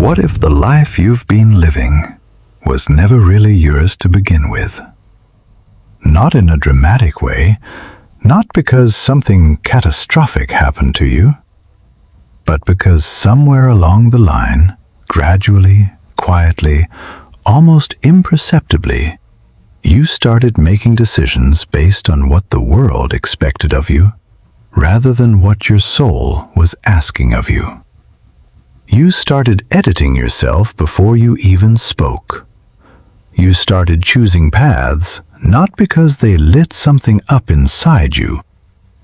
What if the life you've been living was never really yours to begin with? Not in a dramatic way, not because something catastrophic happened to you, but because somewhere along the line, gradually, quietly, almost imperceptibly, you started making decisions based on what the world expected of you, rather than what your soul was asking of you. You started editing yourself before you even spoke. You started choosing paths not because they lit something up inside you,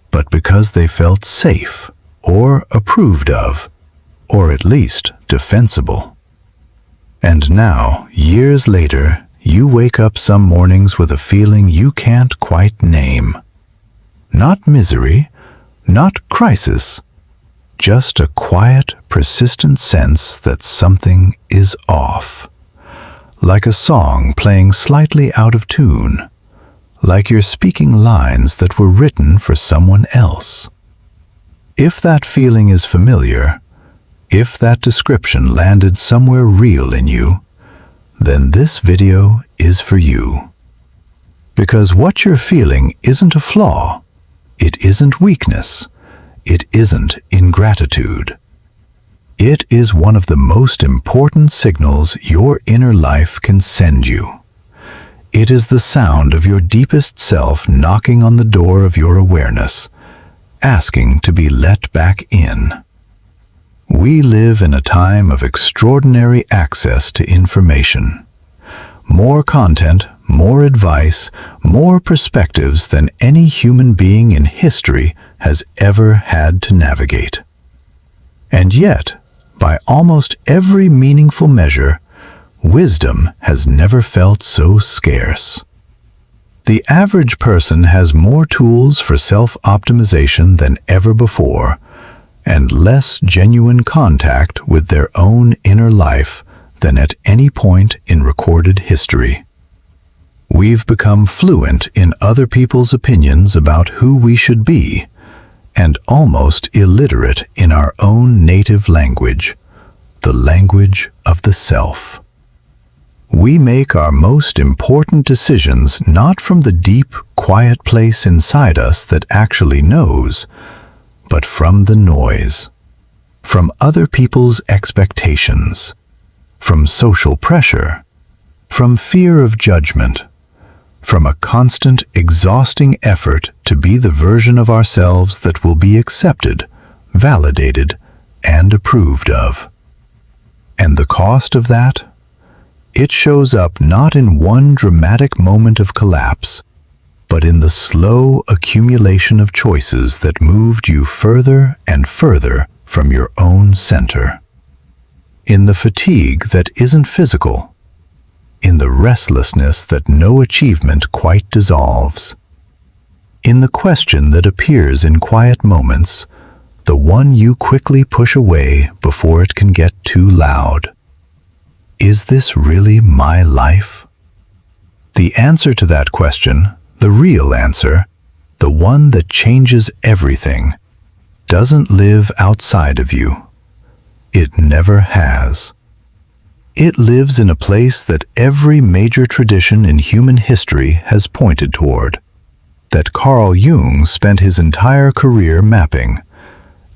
but because they felt safe or approved of, or at least defensible. And now, years later, you wake up some mornings with a feeling you can't quite name. Not misery, not crisis, just a quiet, persistent sense that something is off. Like a song playing slightly out of tune, like you're speaking lines that were written for someone else. If that feeling is familiar, if that description landed somewhere real in you, then this video is for you. Because what you're feeling isn't a flaw, it isn't weakness, it isn't ingratitude. It is one of the most important signals your inner life can send you. It is the sound of your deepest self knocking on the door of your awareness, asking to be let back in. We live in a time of extraordinary access to information. More content, more advice, more perspectives than any human being in history has ever had to navigate. And yet, by almost every meaningful measure, wisdom has never felt so scarce. The average person has more tools for self-optimization than ever before, and less genuine contact with their own inner life than at any point in recorded history. We've become fluent in other people's opinions about who we should be, and almost illiterate in our own native language, the language of the self. We make our most important decisions not from the deep, quiet place inside us that actually knows, but from the noise, from other people's expectations, from social pressure, from fear of judgment, from a constant, exhausting effort to be the version of ourselves that will be accepted, validated, and approved of. And the cost of that? It shows up not in one dramatic moment of collapse, but in the slow accumulation of choices that moved you further and further from your own center. In the fatigue that isn't physical, in the restlessness that no achievement quite dissolves, in the question that appears in quiet moments, the one you quickly push away before it can get too loud. Is this really my life? The answer to that question, the real answer, the one that changes everything, doesn't live outside of you. It never has. It lives in a place that every major tradition in human history has pointed toward, that Carl Jung spent his entire career mapping,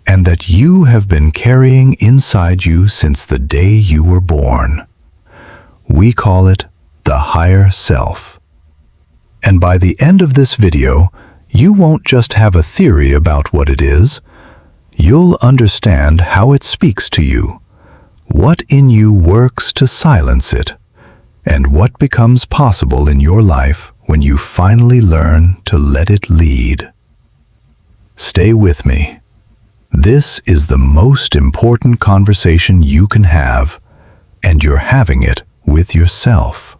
and that you have been carrying inside you since the day you were born. We call it the higher self. And by the end of this video, you won't just have a theory about what it is, you'll understand how it speaks to you, what in you works to silence it, and what becomes possible in your life when you finally learn to let it lead. Stay with me. This is the most important conversation you can have, and you're having it with yourself.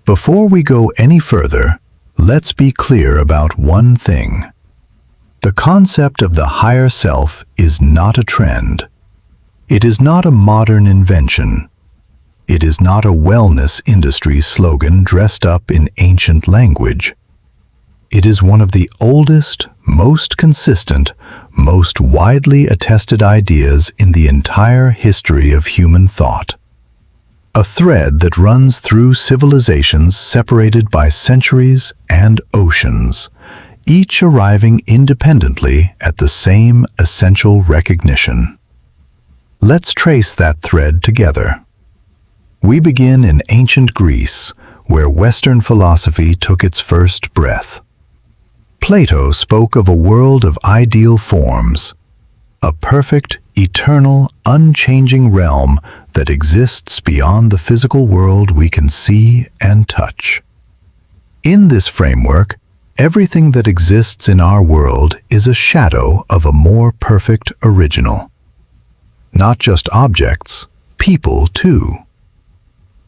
Before we go any further, let's be clear about one thing. The concept of the higher self is not a trend. It is not a modern invention. It is not a wellness industry slogan dressed up in ancient language. It is one of the oldest, most consistent, most widely attested ideas in the entire history of human thought. A thread that runs through civilizations separated by centuries and oceans, each arriving independently at the same essential recognition. Let's trace that thread together. We begin in ancient Greece, where Western philosophy took its first breath. Plato spoke of a world of ideal forms, a perfect, eternal, unchanging realm that exists beyond the physical world we can see and touch. In this framework, everything that exists in our world is a shadow of a more perfect original. Not just objects, people too.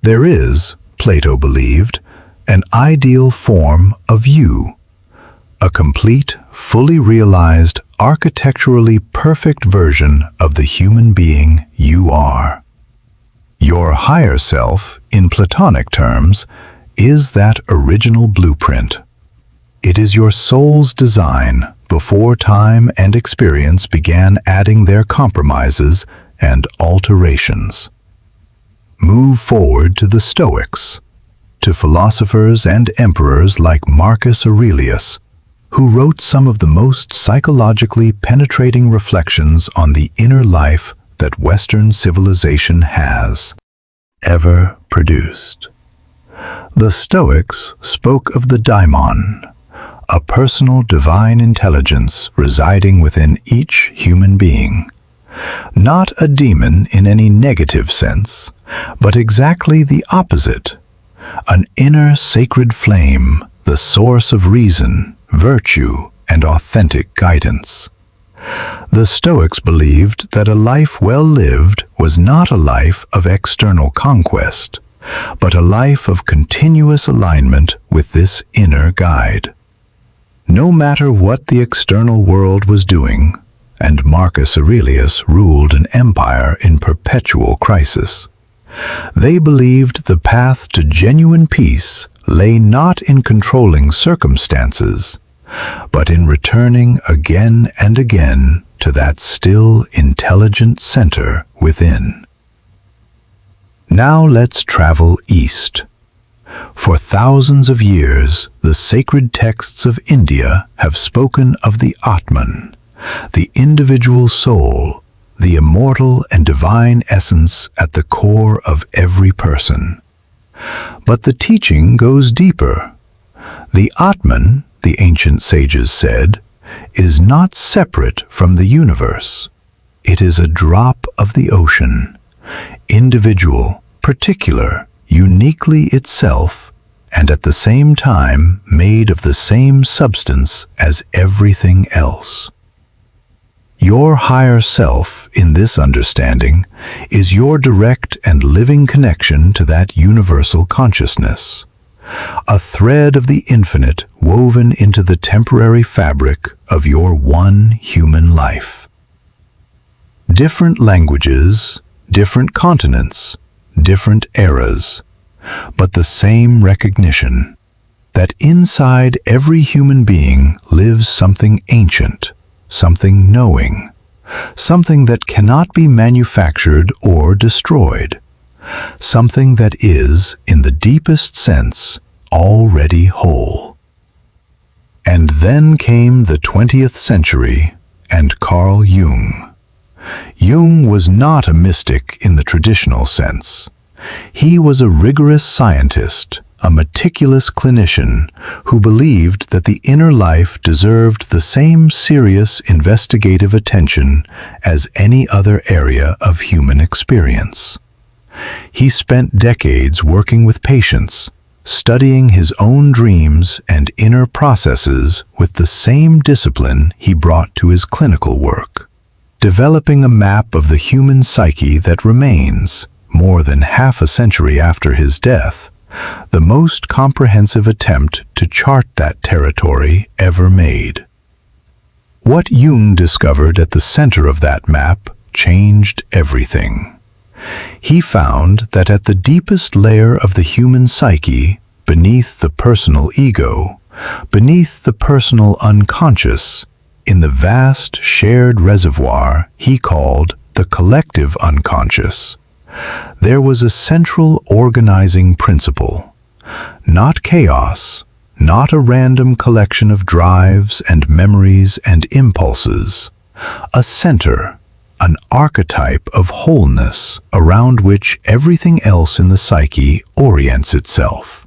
There is, Plato believed, an ideal form of you, a complete, fully realized, architecturally perfect version of the human being you are. Your higher self, in Platonic terms, is that original blueprint. It is your soul's design before time and experience began adding their compromises and alterations. Move forward to the Stoics, to philosophers and emperors like Marcus Aurelius, who wrote some of the most psychologically penetrating reflections on the inner life that Western civilization has ever produced. The Stoics spoke of the daimon, a personal divine intelligence residing within each human being. Not a demon in any negative sense, but exactly the opposite, an inner sacred flame, the source of reason, virtue, and authentic guidance. The Stoics believed that a life well lived was not a life of external conquest, but a life of continuous alignment with this inner guide. No matter what the external world was doing, and Marcus Aurelius ruled an empire in perpetual crisis, they believed the path to genuine peace lay not in controlling circumstances, but in returning again and again to that still intelligent center within. Now let's travel east. For thousands of years, the sacred texts of India have spoken of the Atman, the individual soul, the immortal and divine essence at the core of every person. But the teaching goes deeper. The Atman, the ancient sages said, is not separate from the universe. It is a drop of the ocean, individual, particular, uniquely itself, and at the same time made of the same substance as everything else. Your higher self, in this understanding, is your direct and living connection to that universal consciousness, a thread of the infinite woven into the temporary fabric of your one human life. Different languages, different continents, different eras, but the same recognition that inside every human being lives something ancient, something knowing, something that cannot be manufactured or destroyed, something that is, in the deepest sense, already whole. And then came the 20th century and Carl Jung. Jung was not a mystic in the traditional sense. He was a rigorous scientist, a meticulous clinician who believed that the inner life deserved the same serious investigative attention as any other area of human experience. He spent decades working with patients, studying his own dreams and inner processes with the same discipline he brought to his clinical work, developing a map of the human psyche that remains, more than half a century after his death, the most comprehensive attempt to chart that territory ever made. What Jung discovered at the center of that map changed everything. He found that at the deepest layer of the human psyche, beneath the personal ego, Beneath the personal unconscious, in the vast shared reservoir he called the collective unconscious, there was a central organizing principle. Not chaos, not a random collection of drives and memories and impulses. A center, an archetype of wholeness around which everything else in the psyche orients itself.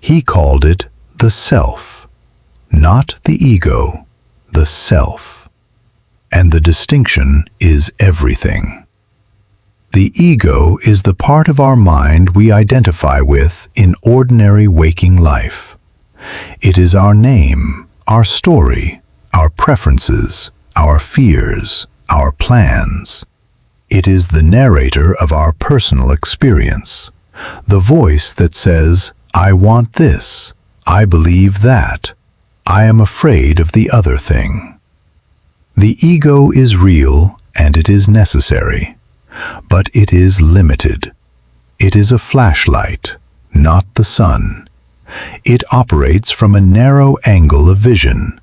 He called it the self, not the ego, the self. And the distinction is everything. The ego is the part of our mind we identify with in ordinary waking life. It is our name, our story, our preferences, our fears, our plans. It is the narrator of our personal experience, the voice that says, "I want this, I believe that, I am afraid of the other thing." The ego is real and it is necessary, but it is limited. It is a flashlight, not the sun. It operates from a narrow angle of vision,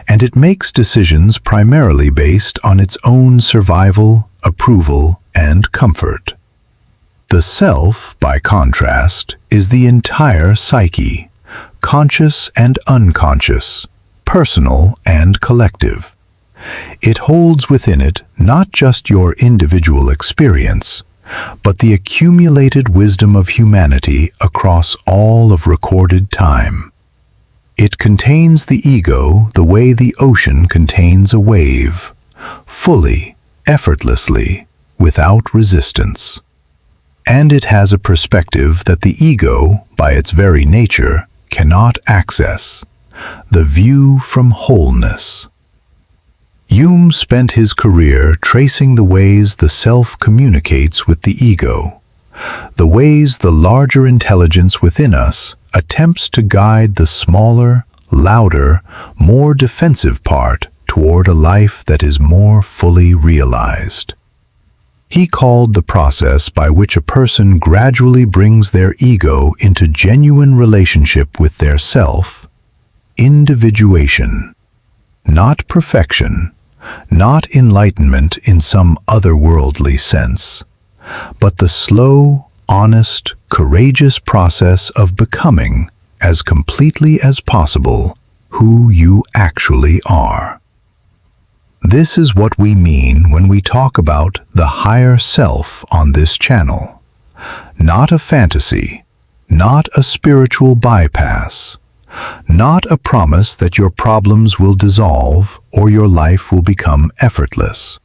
and it makes decisions primarily based on its own survival, approval, and comfort. The self, by contrast, is the entire psyche, conscious and unconscious, personal and collective. It holds within it not just your individual experience, but the accumulated wisdom of humanity across all of recorded time. It contains the ego the way the ocean contains a wave, fully, effortlessly, without resistance. And it has a perspective that the ego, by its very nature, cannot access: the view from wholeness. Jung spent his career tracing the ways the self communicates with the ego, the ways the larger intelligence within us attempts to guide the smaller, louder, more defensive part toward a life that is more fully realized. He called the process by which a person gradually brings their ego into genuine relationship with their self, individuation. Not perfection, not enlightenment in some otherworldly sense, but the slow, honest, courageous process of becoming, as completely as possible, who you actually are. This is what we mean when we talk about the higher self on this channel. Not a fantasy, not a spiritual bypass, not a promise that your problems will dissolve or your life will become effortless.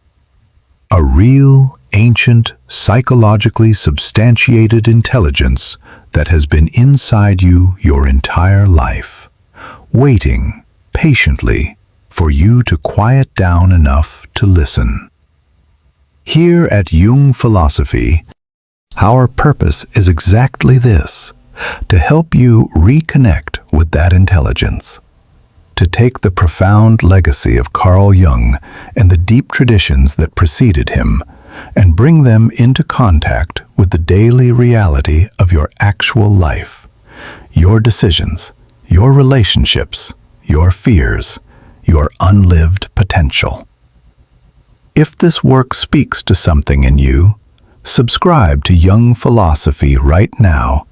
A real, ancient, psychologically substantiated intelligence that has been inside you your entire life, waiting patiently for you to quiet down enough to listen. Here at Jung Philosophy, our purpose is exactly this: to help you reconnect with that intelligence, to take the profound legacy of Carl Jung and the deep traditions that preceded him and bring them into contact with the daily reality of your actual life, your decisions, your relationships, your fears, your unlived potential. If this work speaks to something in you, subscribe to Jung Philosophy right now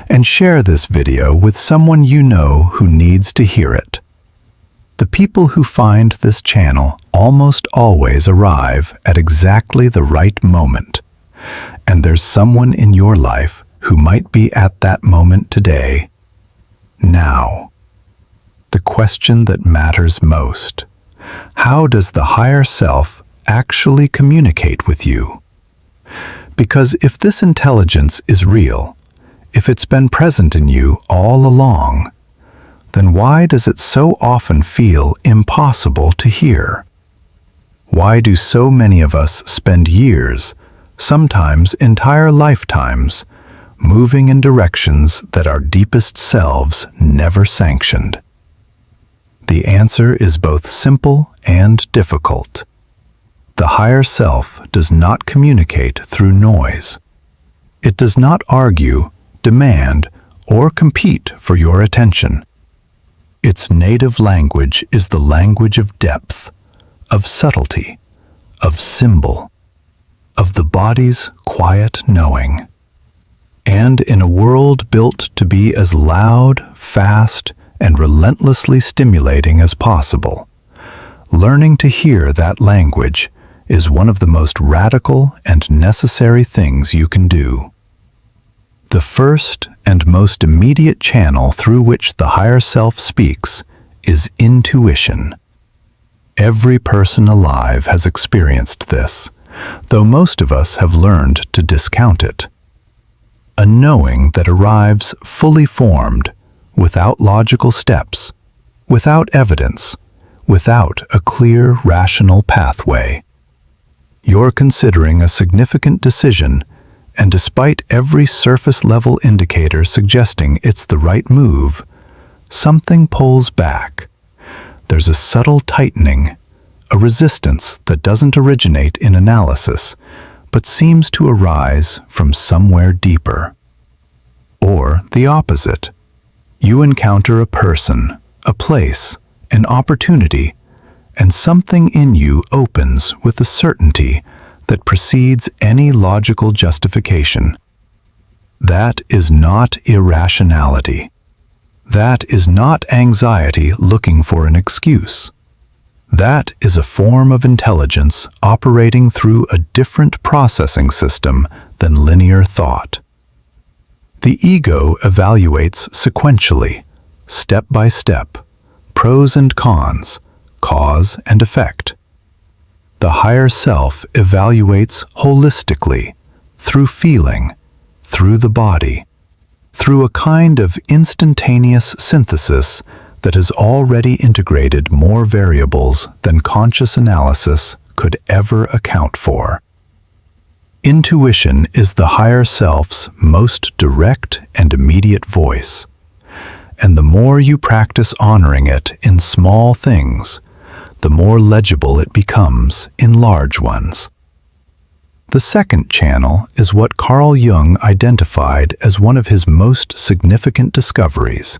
and share this video with someone you know who needs to hear it. The people who find this channel almost always arrive at exactly the right moment, and there's someone in your life who might be at that moment today, now. The question that matters most: how does the higher self actually communicate with you? Because if this intelligence is real, if it's been present in you all along, then why does it so often feel impossible to hear? Why do so many of us spend years, sometimes entire lifetimes, moving in directions that our deepest selves never sanctioned? The answer is both simple and difficult. The higher self does not communicate through noise. It does not argue, demand, or compete for your attention. Its native language is the language of depth, of subtlety, of symbol, of the body's quiet knowing. And in a world built to be as loud, fast, and relentlessly stimulating as possible, learning to hear that language is one of the most radical and necessary things you can do. The first and most immediate channel through which the higher self speaks is intuition. Every person alive has experienced this, though most of us have learned to discount it. A knowing that arrives fully formed, without logical steps, without evidence, without a clear, rational pathway. You're considering a significant decision, and despite every surface-level indicator suggesting it's the right move, something pulls back. There's a subtle tightening, a resistance that doesn't originate in analysis, but seems to arise from somewhere deeper. Or the opposite. You encounter a person, a place, an opportunity, and something in you opens with a certainty that precedes any logical justification. That is not irrationality. That is not anxiety looking for an excuse. That is a form of intelligence operating through a different processing system than linear thought. The ego evaluates sequentially, step by step, pros and cons, cause and effect. The higher self evaluates holistically, through feeling, through the body, through a kind of instantaneous synthesis that has already integrated more variables than conscious analysis could ever account for. Intuition is the higher self's most direct and immediate voice, and the more you practice honoring it in small things, the more legible it becomes in large ones. The second channel is what Carl Jung identified as one of his most significant discoveries: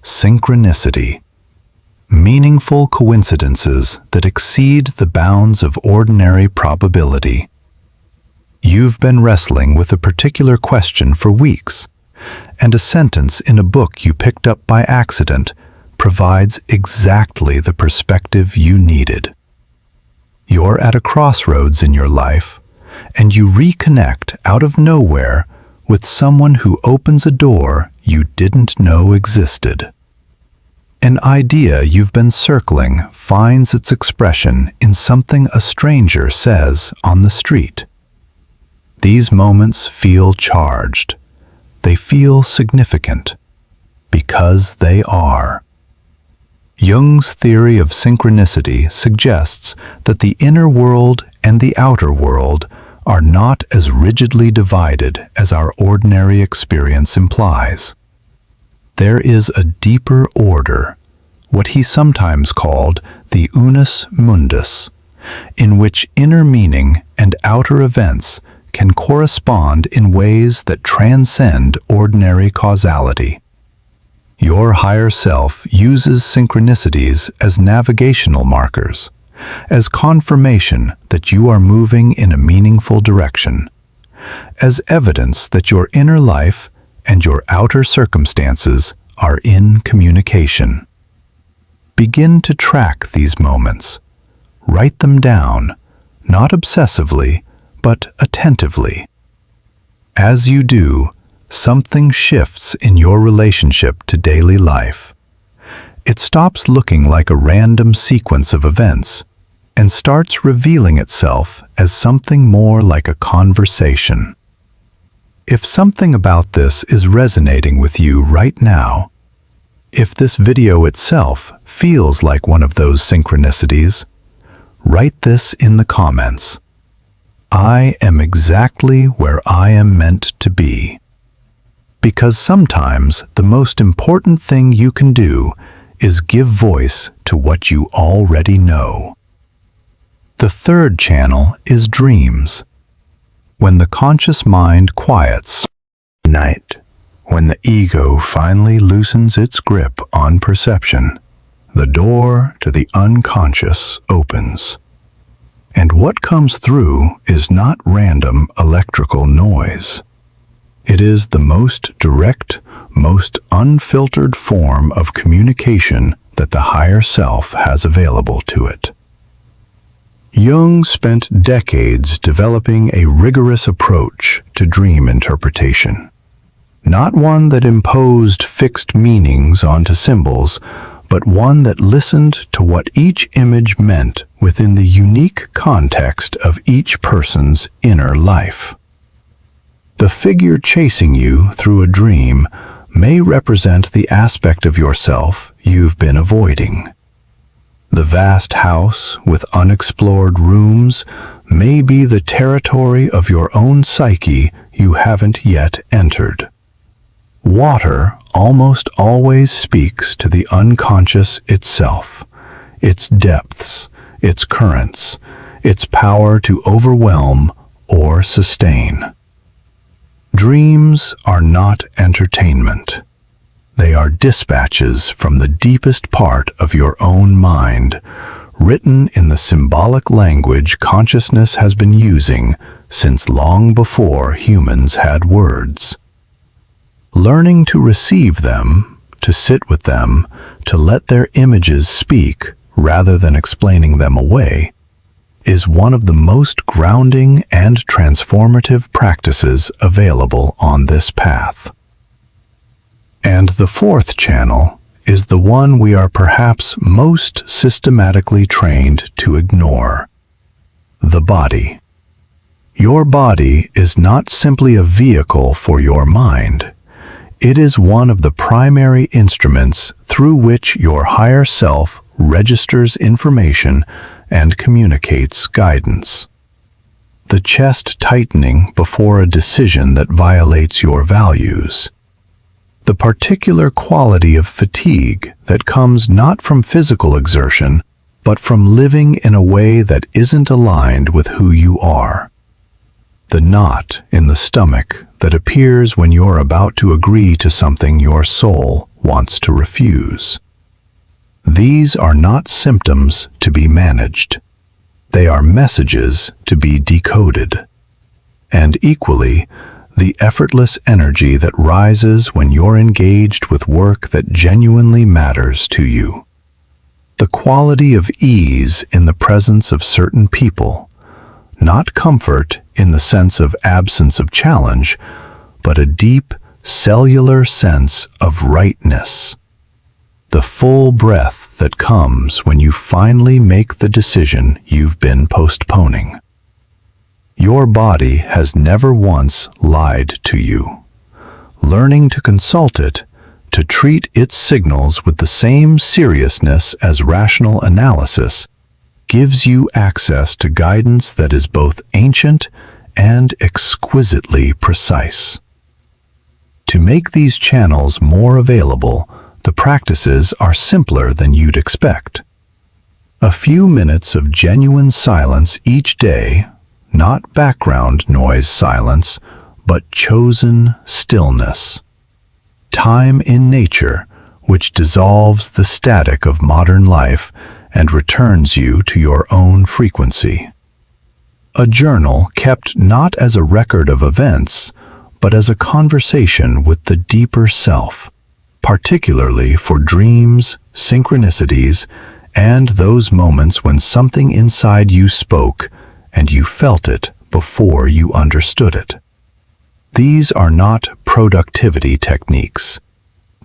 synchronicity. Meaningful coincidences that exceed the bounds of ordinary probability. You've been wrestling with a particular question for weeks, and a sentence in a book you picked up by accident provides exactly the perspective you needed. You're at a crossroads in your life, and you reconnect out of nowhere with someone who opens a door you didn't know existed. An idea you've been circling finds its expression in something a stranger says on the street. These moments feel charged. They feel significant, because they are. Jung's theory of synchronicity suggests that the inner world and the outer world are not as rigidly divided as our ordinary experience implies. There is a deeper order, what he sometimes called the unus mundus, in which inner meaning and outer events can correspond in ways that transcend ordinary causality. Your higher self uses synchronicities as navigational markers, as confirmation that you are moving in a meaningful direction, as evidence that your inner life and your outer circumstances are in communication. Begin to track these moments. Write them down, not obsessively, but attentively. As you do, something shifts in your relationship to daily life. It stops looking like a random sequence of events and starts revealing itself as something more like a conversation. If something about this is resonating with you right now, if this video itself feels like one of those synchronicities, write this in the comments. I am exactly where I am meant to be. Because sometimes the most important thing you can do is give voice to what you already know. The third channel is dreams. When the conscious mind quiets, night, When the ego finally loosens its grip on perception, the door to the unconscious opens. And what comes through is not random electrical noise. It is the most direct, most unfiltered form of communication that the higher self has available to it. Jung spent decades developing a rigorous approach to dream interpretation. Not one that imposed fixed meanings onto symbols, but one that listened to what each image meant within the unique context of each person's inner life. The figure chasing you through a dream may represent the aspect of yourself you've been avoiding. The vast house with unexplored rooms may be the territory of your own psyche you haven't yet entered. Water almost always speaks to the unconscious itself, its depths, its currents, its power to overwhelm or sustain. Dreams are not entertainment. They are dispatches from the deepest part of your own mind, written in the symbolic language consciousness has been using since long before humans had words. Learning to receive them, to sit with them, to let their images speak rather than explaining them away, is one of the most grounding and transformative practices available on this path. And the fourth channel is the one we are perhaps most systematically trained to ignore: the body. Your body is not simply a vehicle for your mind. It is one of the primary instruments through which your higher self registers information and communicates guidance. The chest tightening before a decision that violates your values. The particular quality of fatigue that comes not from physical exertion, but from living in a way that isn't aligned with who you are. The knot in the stomach that appears when you're about to agree to something your soul wants to refuse. These are not symptoms to be managed. They are messages to be decoded. And equally, the effortless energy that rises when you're engaged with work that genuinely matters to you. The quality of ease in the presence of certain people, not comfort in the sense of absence of challenge, but a deep, cellular sense of rightness. The full breath that comes when you finally make the decision you've been postponing. Your body has never once lied to you. Learning to consult it, to treat its signals with the same seriousness as rational analysis, gives you access to guidance that is both ancient and exquisitely precise. To make these channels more available, the practices are simpler than you'd expect. A few minutes of genuine silence each day, not background noise silence, but chosen stillness. Time in nature, which dissolves the static of modern life and returns you to your own frequency. A journal kept not as a record of events, but as a conversation with the deeper self, particularly for dreams, synchronicities, and those moments when something inside you spoke and you felt it before you understood it. These are not productivity techniques.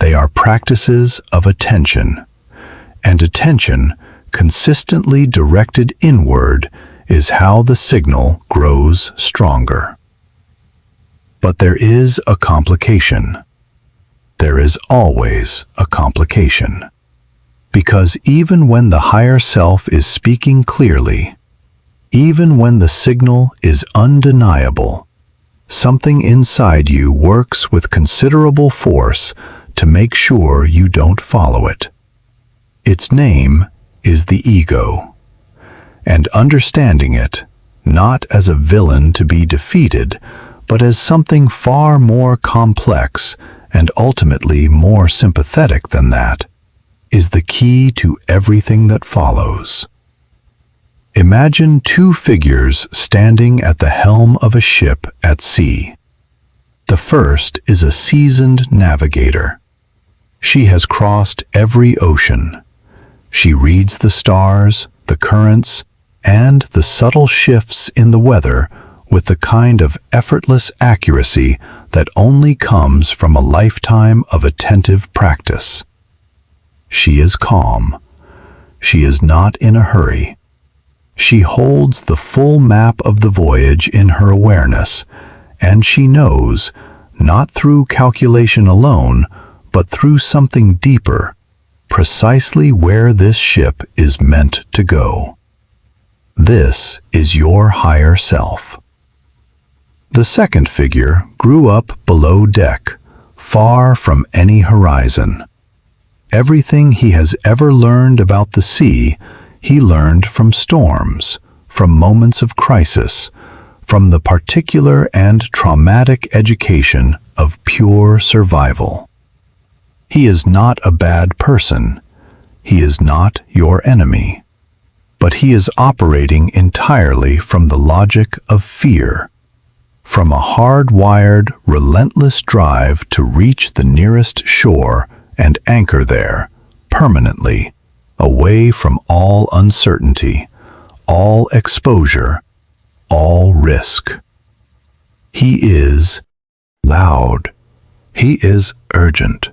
They are practices of attention, and attention, consistently directed inward, is how the signal grows stronger. But there is a complication. There is always a complication. Because even when the higher self is speaking clearly, even when the signal is undeniable, something inside you works with considerable force to make sure you don't follow it. Its name is the ego, and understanding it, not as a villain to be defeated, but as something far more complex and ultimately more sympathetic than that, is the key to everything that follows. Imagine two figures standing at the helm of a ship at sea. The first is a seasoned navigator. She has crossed every ocean. She reads the stars, the currents, and the subtle shifts in the weather with the kind of effortless accuracy that only comes from a lifetime of attentive practice. She is calm. She is not in a hurry. She holds the full map of the voyage in her awareness, and she knows, not through calculation alone, but through something deeper, precisely where this ship is meant to go. This is your higher self. The second figure grew up below deck, far from any horizon. Everything he has ever learned about the sea, he learned from storms, from moments of crisis, from the particular and traumatic education of pure survival. He is not a bad person. He is not your enemy. But he is operating entirely from the logic of fear, from a hard-wired, relentless drive to reach the nearest shore and anchor there, permanently, away from all uncertainty, all exposure, all risk. He is loud. He is urgent.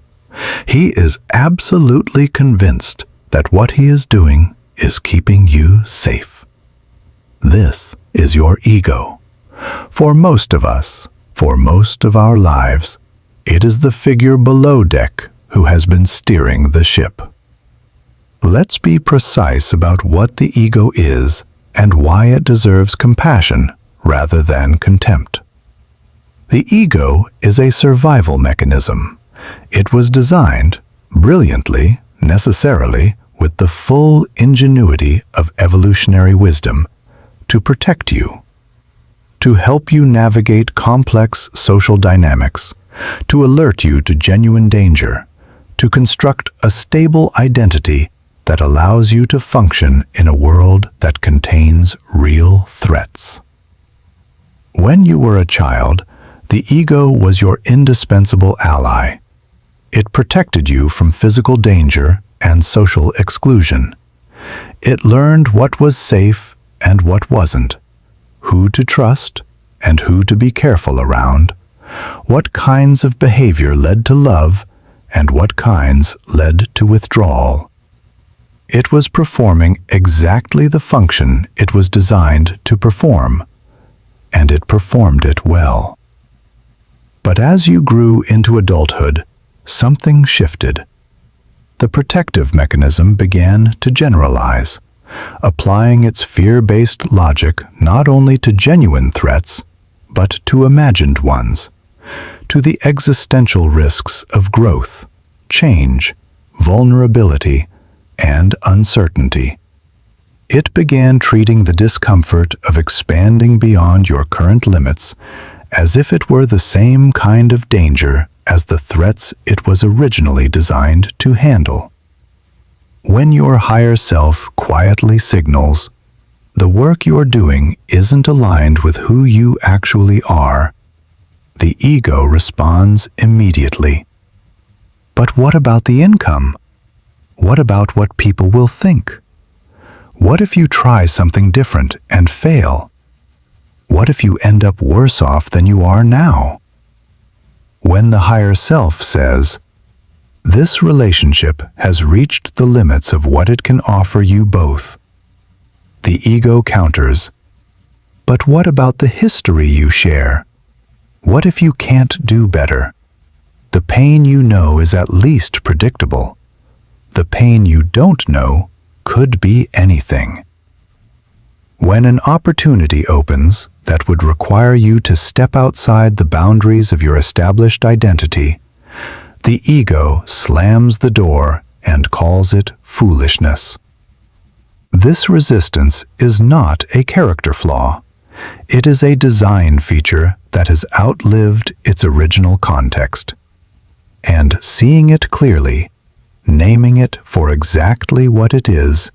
He is absolutely convinced that what he is doing is keeping you safe. This is your ego. For most of us, for most of our lives, it is the figure below deck who has been steering the ship. Let's be precise about what the ego is and why it deserves compassion rather than contempt. The ego is a survival mechanism. It was designed, brilliantly, necessarily, with the full ingenuity of evolutionary wisdom, to protect you, to help you navigate complex social dynamics, to alert you to genuine danger, to construct a stable identity that allows you to function in a world that contains real threats. When you were a child, the ego was your indispensable ally. It protected you from physical danger and social exclusion. It learned what was safe and what wasn't, who to trust and who to be careful around, what kinds of behavior led to love and what kinds led to withdrawal. It was performing exactly the function it was designed to perform, and it performed it well. But as you grew into adulthood, something shifted. The protective mechanism began to generalize, applying its fear-based logic not only to genuine threats, but to imagined ones, to the existential risks of growth, change, vulnerability, and uncertainty. It began treating the discomfort of expanding beyond your current limits as if it were the same kind of danger as the threats it was originally designed to handle. When your higher self quietly signals, the work you're doing isn't aligned with who you actually are, the ego responds immediately. But what about the income? What about what people will think? What if you try something different and fail? What if you end up worse off than you are now? When the higher self says, "This relationship has reached the limits of what it can offer you both," the ego counters, "But what about the history you share? What if you can't do better? The pain you know is at least predictable. The pain you don't know could be anything." When an opportunity opens that would require you to step outside the boundaries of your established identity, the ego slams the door and calls it foolishness. This resistance is not a character flaw. It is a design feature that has outlived its original context. and seeing it clearly, naming it for exactly what it is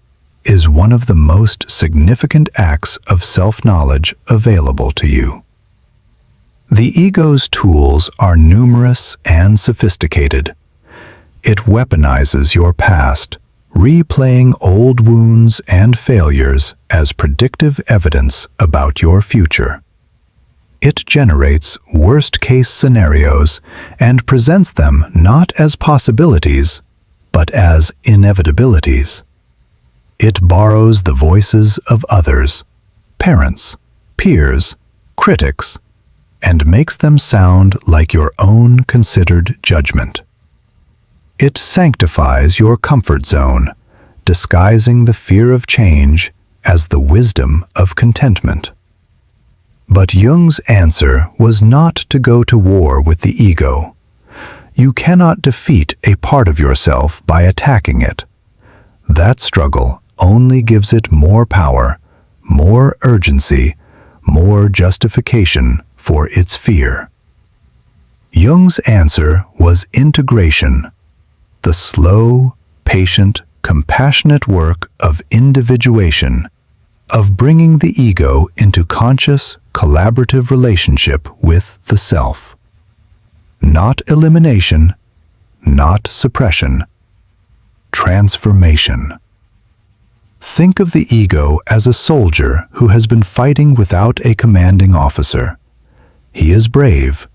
one of the most significant acts of self-knowledge available to you. The ego's tools are numerous and sophisticated. It weaponizes your past, replaying old wounds and failures as predictive evidence about your future. It generates worst-case scenarios and presents them not as possibilities, but as inevitabilities. It borrows the voices of others, parents, peers, critics, and makes them sound like your own considered judgment. It sanctifies your comfort zone, disguising the fear of change as the wisdom of contentment. But Jung's answer was not to go to war with the ego. You cannot defeat a part of yourself by attacking it. That struggle only gives it more power, more urgency, more justification for its fear. Jung's answer was integration, the slow, patient, compassionate work of individuation, of bringing the ego into conscious, collaborative relationship with the self. Not elimination, not suppression, transformation. Think of the ego as a soldier who has been fighting without a commanding officer. He is brave.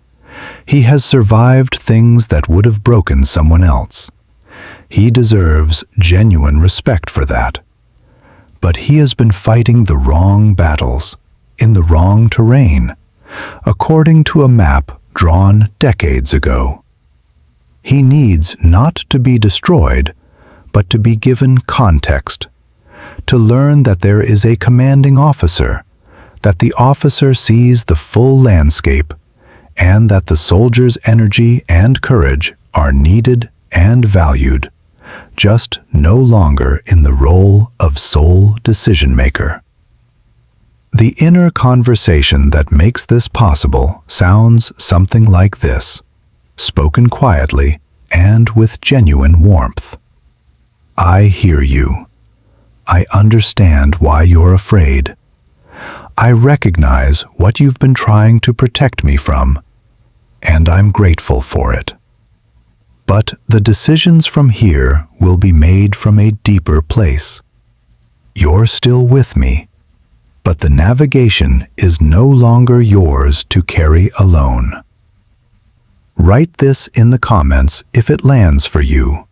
He has survived things that would have broken someone else. He deserves genuine respect for that. But he has been fighting the wrong battles, in the wrong terrain, according to a map drawn decades ago. He needs not to be destroyed, but to be given context, to learn that there is a commanding officer, that the officer sees the full landscape, and that the soldier's energy and courage are needed and valued, just no longer in the role of sole decision-maker. The inner conversation that makes this possible sounds something like this, spoken quietly and with genuine warmth. I hear you. I understand why you're afraid. I recognize what you've been trying to protect me from, and I'm grateful for it. But the decisions from here will be made from a deeper place. You're still with me, but the navigation is no longer yours to carry alone. Write this in the comments if it lands for you.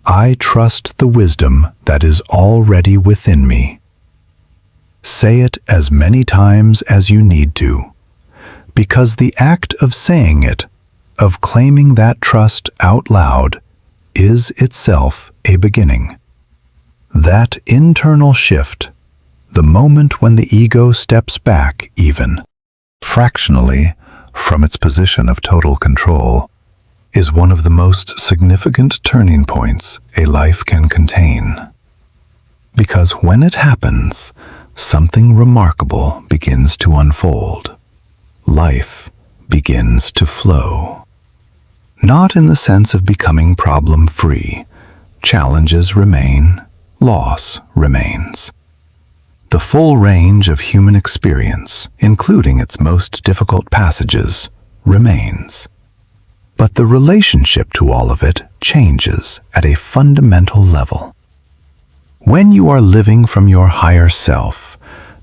I trust the wisdom that is already within me. Say it as many times as you need to, because the act of saying it, of claiming that trust out loud, is itself a beginning. That internal shift, the moment when the ego steps back even fractionally from its position of total control, is one of the most significant turning points a life can contain. Because when it happens, something remarkable begins to unfold. Life begins to flow. Not in the sense of becoming problem-free. Challenges remain, loss remains. The full range of human experience, including its most difficult passages, remains. But the relationship to all of it changes at a fundamental level. When you are living from your higher self,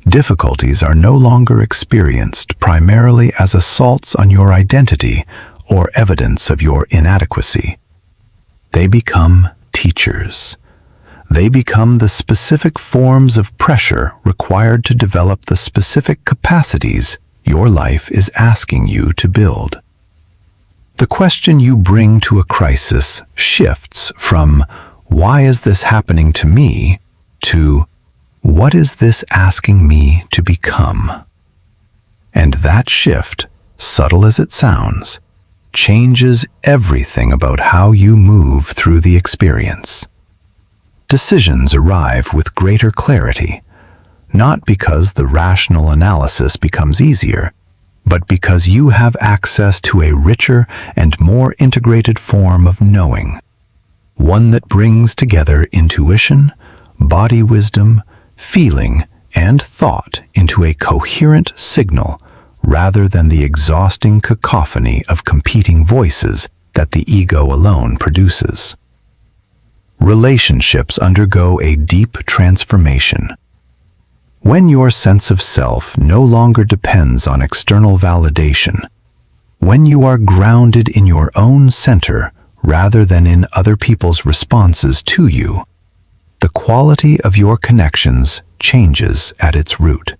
difficulties are no longer experienced primarily as assaults on your identity or evidence of your inadequacy. They become teachers. They become the specific forms of pressure required to develop the specific capacities your life is asking you to build. The question you bring to a crisis shifts from, "Why is this happening to me?" to, "What is this asking me to become?" And that shift, subtle as it sounds, changes everything about how you move through the experience. Decisions arrive with greater clarity, not because the rational analysis becomes easier, but because you have access to a richer and more integrated form of knowing, one that brings together intuition, body wisdom, feeling, and thought into a coherent signal rather than the exhausting cacophony of competing voices that the ego alone produces. Relationships undergo a deep transformation. When your sense of self no longer depends on external validation, when you are grounded in your own center rather than in other people's responses to you, the quality of your connections changes at its root.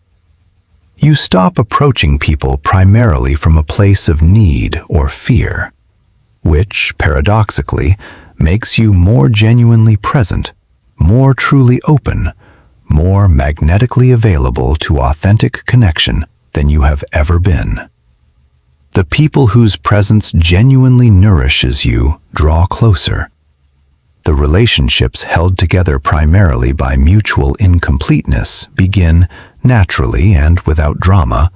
You stop approaching people primarily from a place of need or fear, which, paradoxically, makes you more genuinely present, more truly open, more magnetically available to authentic connection than you have ever been. The people whose presence genuinely nourishes you draw closer. The relationships held together primarily by mutual incompleteness begin, naturally and without drama,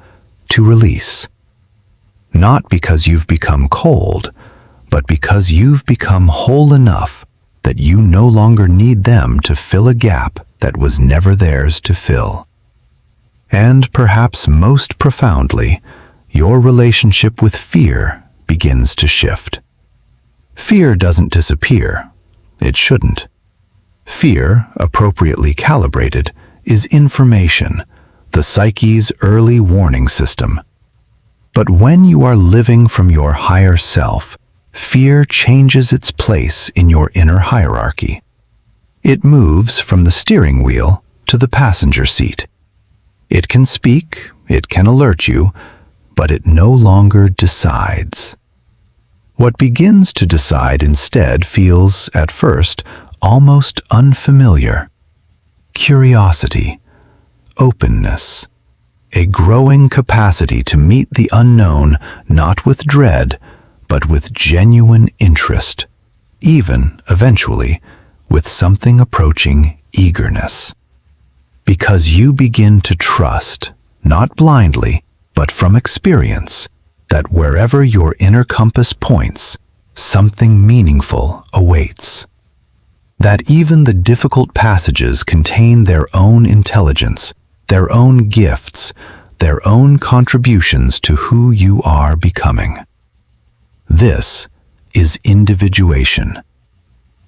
to release. Not because you've become cold, but because you've become whole enough that you no longer need them to fill a gap that was never theirs to fill. And perhaps most profoundly, your relationship with fear begins to shift. Fear doesn't disappear. It shouldn't. Fear, appropriately calibrated, is information, the psyche's early warning system. But when you are living from your higher self, fear changes its place in your inner hierarchy. It moves from the steering wheel to the passenger seat. It can speak, it can alert you, but it no longer decides. What begins to decide instead feels, at first, almost unfamiliar. Curiosity, openness, a growing capacity to meet the unknown not with dread, but with genuine interest, even, eventually, with something approaching eagerness. Because you begin to trust, not blindly, but from experience, that wherever your inner compass points, something meaningful awaits. That even the difficult passages contain their own intelligence, their own gifts, their own contributions to who you are becoming. This is individuation.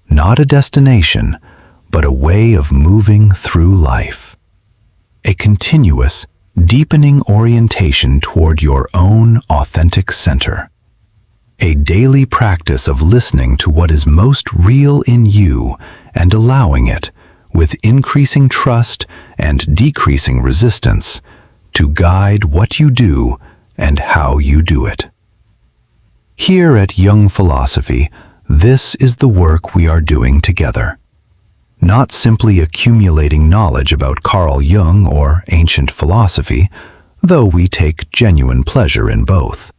Not a destination, but a way of moving through life. A continuous, deepening orientation toward your own authentic center. A daily practice of listening to what is most real in you and allowing it, with increasing trust and decreasing resistance, to guide what you do and how you do it. Here at Jung Philosophy, this is the work we are doing together. Not simply accumulating knowledge about Carl Jung or ancient philosophy, though we take genuine pleasure in both.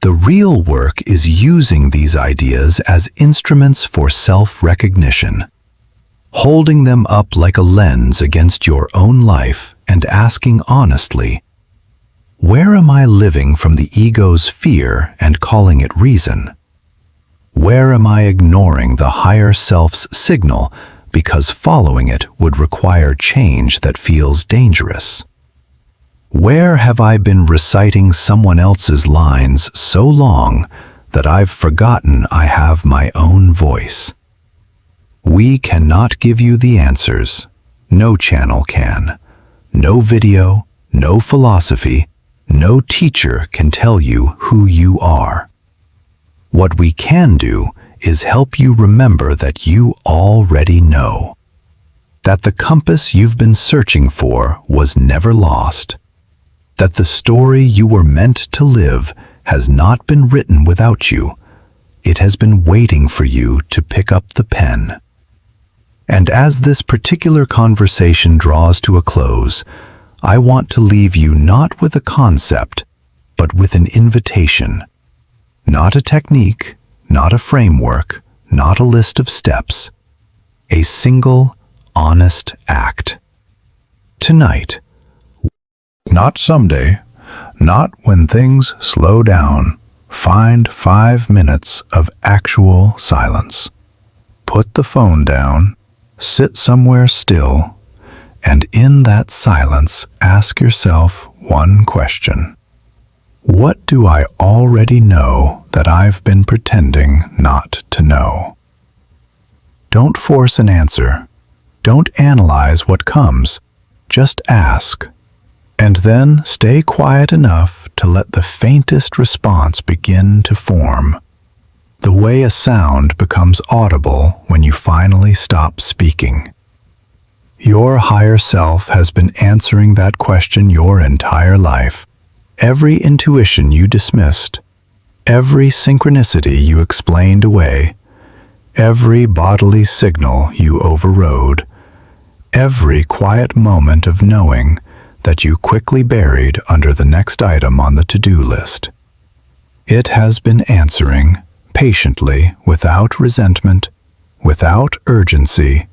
The real work is using these ideas as instruments for self-recognition, holding them up like a lens against your own life and asking honestly, where am I living from the ego's fear and calling it reason? Where am I ignoring the higher self's signal because following it would require change that feels dangerous? Where have I been reciting someone else's lines so long that I've forgotten I have my own voice? We cannot give you the answers. No channel can. No video, no philosophy, no teacher can tell you who you are. What we can do is help you remember that you already know. That the compass you've been searching for was never lost. That the story you were meant to live has not been written without you. It has been waiting for you to pick up the pen. And as this particular conversation draws to a close, I want to leave you not with a concept, but with an invitation. Not a technique, not a framework, not a list of steps. A single, honest act. Tonight. Not someday, Not when things slow down. Find 5 minutes of actual silence. Put the phone down, sit somewhere still, and in that silence ask yourself one question. What do I already know that I've been pretending not to know? Don't force an answer. Don't analyze what comes. Just ask. And then stay quiet enough to let the faintest response begin to form. The way a sound becomes audible when you finally stop speaking. Your higher self has been answering that question your entire life. Every intuition you dismissed, every synchronicity you explained away, every bodily signal you overrode, every quiet moment of knowing that you quickly buried under the next item on the to-do list. It has been answering, patiently, without resentment, without urgency,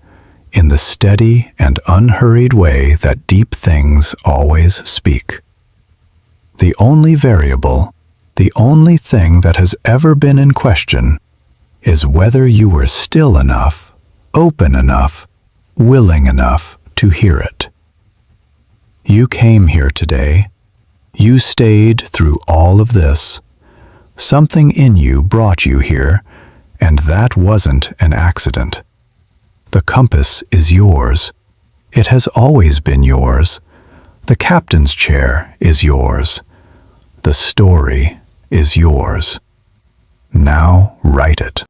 in the steady and unhurried way that deep things always speak. The only variable, the only thing that has ever been in question, is whether you were still enough, open enough, willing enough to hear it. You came here today. You stayed through all of this. Something in you brought you here, and that wasn't an accident. The compass is yours. It has always been yours. The captain's chair is yours. The story is yours. Now write it.